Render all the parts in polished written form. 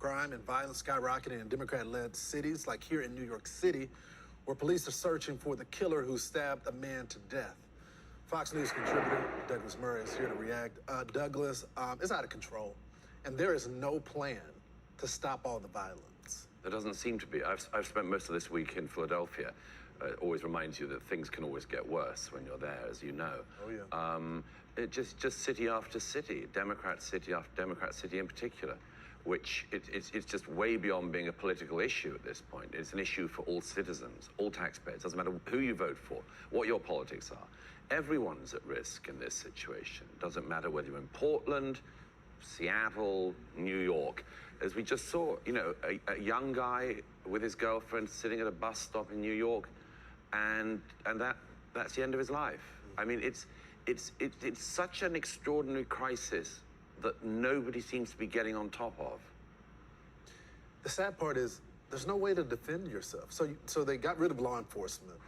Crime and violence skyrocketing in Democrat-led cities like here in New York City, where police are searching for the killer who stabbed a man to death. Fox News contributor Douglas Murray is here to react. Douglas, it's out of control, and there is no plan to stop all the violence. There doesn't seem to be. I've spent most of this week in Philadelphia. It always reminds you that things can always get worse when you're there, as you know. Oh, yeah. It just city after city, Democrat city after Democrat city in particular, which it's just way beyond being a political issue at this point. It's an issue for all citizens, all taxpayers. Doesn't matter who you vote for, what your politics are. Everyone's at risk in this situation. Doesn't matter whether you're in Portland, Seattle, New York. As we just saw, you know, a young guy with his girlfriend sitting at a bus stop in New York, and that's the end of his life. I mean, it's such an extraordinary crisis that nobody seems to be getting on top of. The sad part is there's no way to defend yourself. So they got rid of law enforcement.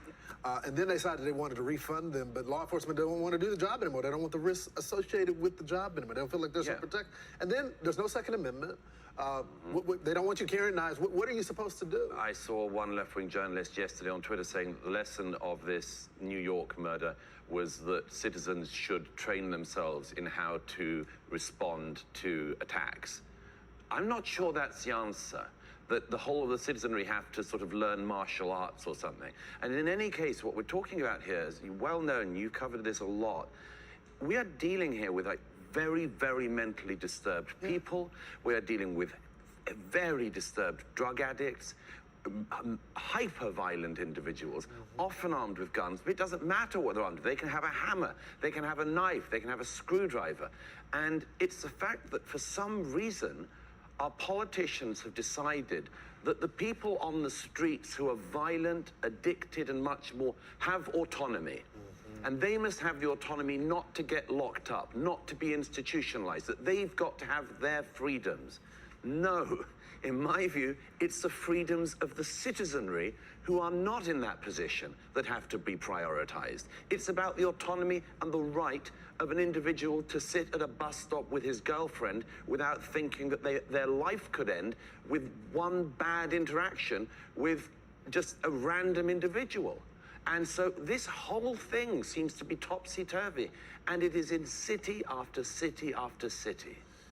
And then they decided they wanted to refund them, but law enforcement don't want to do the job anymore. They don't want the risks associated with the job anymore. They don't feel like there's some protect. And then there's no Second Amendment. They don't want you carrying knives. What are you supposed to do? I saw one left-wing journalist yesterday on Twitter saying that the lesson of this New York murder was that citizens should train themselves in how to respond to attacks. I'm not sure that's the answer, that the whole of the citizenry have to sort of learn martial arts or something. And in any case, what we're talking about here is, well known, you've covered this a lot, we are dealing here with like very, very mentally disturbed people. We are dealing with very disturbed drug addicts, hyper-violent individuals, often armed with guns, but it doesn't matter what they're armed with. They can have a hammer, they can have a knife, they can have a screwdriver. And it's the fact that for some reason, our politicians have decided that the people on the streets who are violent, addicted, and much more have autonomy. And they must have the autonomy not to get locked up, not to be institutionalized, that they've got to have their freedoms. No, in my view, it's the freedoms of the citizenry who are not in that position that have to be prioritized. It's about the autonomy and the right of an individual to sit at a bus stop with his girlfriend without thinking that their life could end with one bad interaction with just a random individual. And so this whole thing seems to be topsy-turvy, and it is in city after city after city.